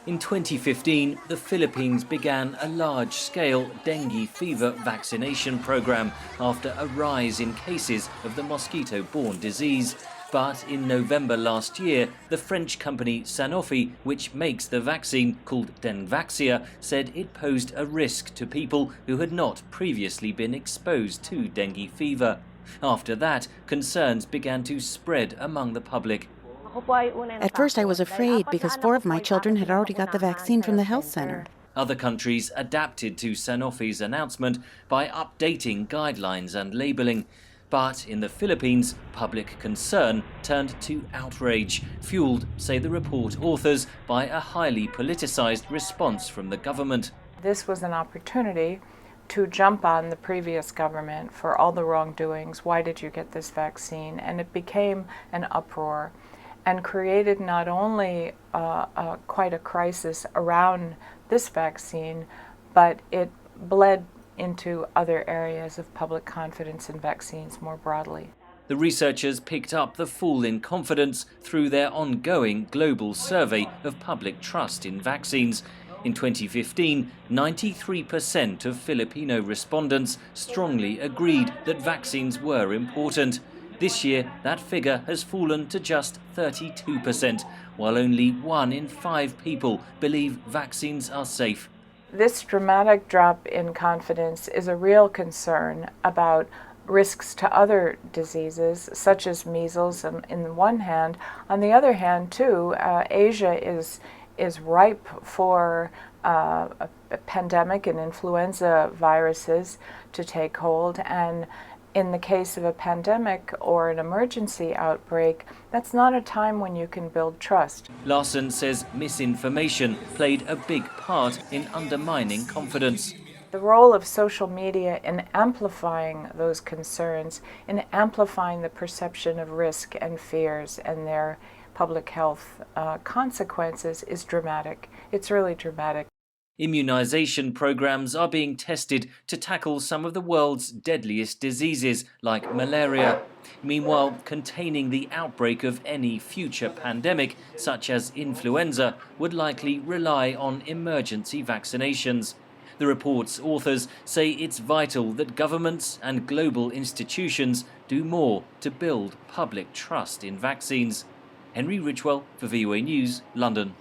In 2015, the Philippines began a large-scale dengue fever vaccination program after a rise in cases of the mosquito-borne disease. But in November last year, the French company Sanofi, which makes the vaccine called Dengue, said it posed a risk to people who had not previously been exposed to dengue fever. After that, concerns began to spread among the public. At first I was afraid because 4 of my children had already got the vaccine from the health center. Other countries adapted to Sanofi's announcement by updating guidelines and labeling. But in the Philippines, public concern turned to outrage, fueled, say the report authors, by a highly politicized response from the government. This was an opportunity to jump on the previous government for all the wrongdoings. Why did you get this vaccine? And it became an uproar and created not only quite a crisis around this vaccine, but it bled into other areas of public confidence in vaccines more broadly. The researchers picked up the fall in confidence through their ongoing global survey of public trust in vaccines. In 2015, 93% of Filipino respondents strongly agreed that vaccines were important. This year, that figure has fallen to just 32%, while only 1 in 5 people believe vaccines are safe. This dramatic drop in confidence is a real concern about risks to other diseases, such as measles, on the one hand. On the other hand, too, Asia is ripe for a pandemic and influenza viruses to take hold, and in the case of a pandemic or an emergency outbreak, that's not a time when you can build trust. Larson says misinformation played a big part in undermining confidence. The role of social media in amplifying those concerns, in amplifying the perception of risk and fears and their public health consequences is dramatic. It's really dramatic. Immunization programs are being tested to tackle some of the world's deadliest diseases, like malaria. Meanwhile, containing the outbreak of any future pandemic, such as influenza, would likely rely on emergency vaccinations. The report's authors say it's vital that governments and global institutions do more to build public trust in vaccines. Henry Ridgwell for VOA News, London.